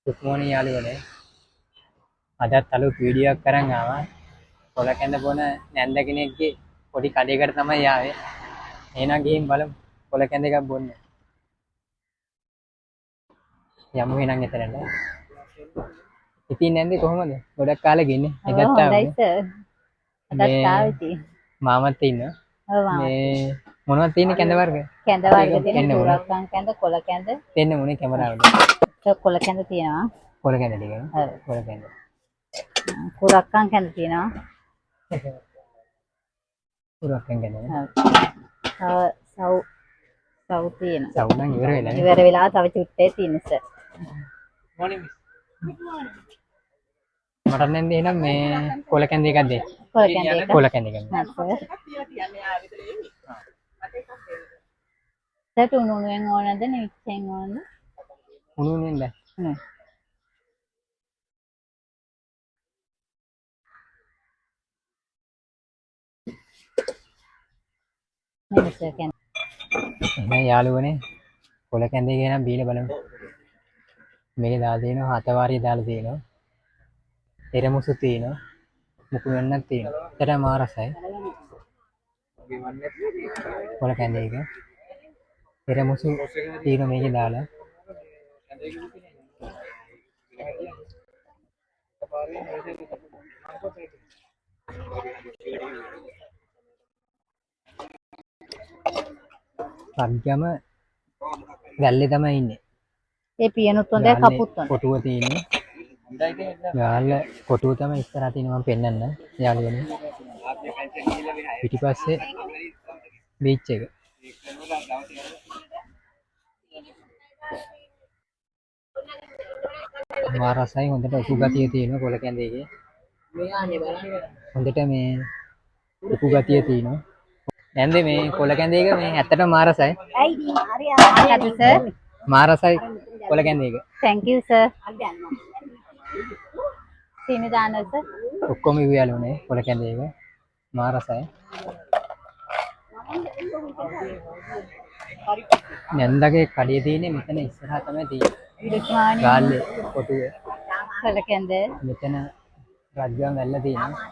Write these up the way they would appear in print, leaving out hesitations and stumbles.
Good morning යාළුවනේ. අදත් අලුත් වීඩියෝ එකක් අරන් ආවා. කොළ කැඳ බොන නැන්ද කෙනෙක්ගේ පොඩි කඩේකට තමයි ආවේ. එහෙනම් ගිහින් බලමු කොළ කැඳ එකක් බොන්න. යමු එහෙනම් එතනට. ඉතින් නැන්දේ කොහමද? ගොඩක් කාලෙක ඉන්නේ. එදත් ආවේ. හොඳයි සර්. අදත් ආවේ ඉතින්. මාමත් ඉන්නවා. ඔව් මාමා. මේ මොනවද තියෙන්නේ කැඳ වර්ග? කැඳ වර්ග තියෙන කුරක්කන් කැඳ, කොළ කැඳ. දෙන්න මොනේ කැමරාවට. කොළ කැඳ තියෙනවා. කොළ කැඳ ටික. ඔව්. කොළ කැඳ. කුරක්කන් කැඳ තියෙනවා. කුරක්කන් කැඳ. ඔව්. සව් තියෙනවා. සව් නම් ඉවර වෙලා නේ. ඉවර වෙලා තව චුට්ටේ තියෙන සර්. මොනින් මට නැන්ද එහෙනම් මේ කොළ කැඳ එකක් දෙන්න. කොළ කැඳ එක. කොළ කැඳ එකක්. හා සර්. සර් උණුවෙන් ඕනද නිවිච්චෙන් ඕනද? උණුවෙන් දැන්. හ්ම්. මේ සර් කැඳ. එහෙනම් යාළුවනේ කොළ කැඳේ ගැන බීලා බලමු. මේකේ දාලා තියෙනවා හතවාරිය දාලා තියෙනවා. එරමුසු තියෙනවා. මුකුණු වෙන්නක් තියෙනවා. ඒකට මා රසයි. කොළ කැඳේ එක. එරමුසු තියෙනවා මේකේ දාලා. රජ්ජම වැල්ලේ තමයි ඉන්නේ. ඒ පියනුත් හොඳයි කපුත් හොඳයි. කොටුව තියෙන්නේ. ගාල්ල කොටුව තමයි ඉස්සරහා තියෙන මම පෙන්නන්න යාළුවනේ. පිටිපස්සේ බීච් එක. මා රසයි හොඳට උපු ගතිය තියෙනවා කොළ කැඳේ එකේ. හොඳට මේ උපු ගතිය තියෙනවා. නැන්ද මේ කොළ කැඳේ එක මේ ඇත්තටම මා රසයි. හරි සර්. මා රසයි කොළ කැඳේ එක. Thank you sir. සීනි දාන්න සර්. ඔක්කොම ඉවියලුනේ කොළ කැඳේ එක. මා රසයි. නැන්දගේ කඩේ තියෙන්නේ මෙතන ඉස්සරහා තමයි තියෙන්නේ. ගාල්ලේ කොටුවේ. කොළ කැඳ. මෙතන රජ්ජම් වැල්ල තියෙනවා.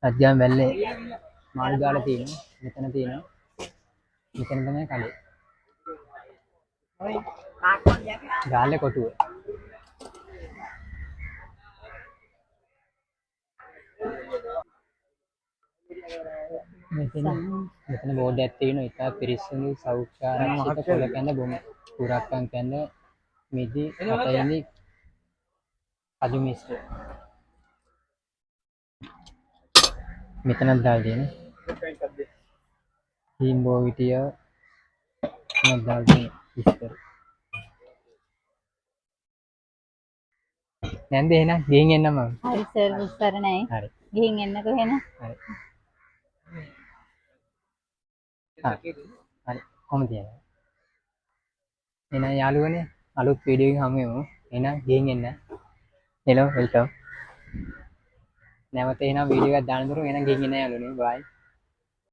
රජ්ජම් වැල්ලේ මාළු දාලා තියෙනවා. මෙතන තියෙනවා. මෙතන තමයි කඩේ. ගාල්ලේ කොටුව. මෙතන බෝඩ් එකක් තියෙනවා. ඉතා පිරිසිදු සෞඛ්‍යාරක්ෂිත කොළ කැඳ බොම. කුරක්කන් කැඳ මිදි අතයිනි අදු මිශ්‍ර. මෙතනක් දාලා තියෙනවා. හීම්බෝ විටිය මෙතනක් දාලා තියෙනවා. විස්තර. නැන්ද එහෙනම් ගිහින් එන්නම. හරි සර් විස්තරණයි. හරි. ගිහින් එන්නකෝ එහෙනම්. හරි. හරි. කොහොමද කියන්නේ? එහෙනම් යාළුවනේ අලුත් වීඩියෝ එකකින් හමු වෙමු. එහෙනම් ගිහින් එන්න. hello welcome. නැවත එහෙනම් වීඩියෝ එකක් දාන්න දුරු එහෙනම් ගිහින් එන්න යාළුවනේ. bye.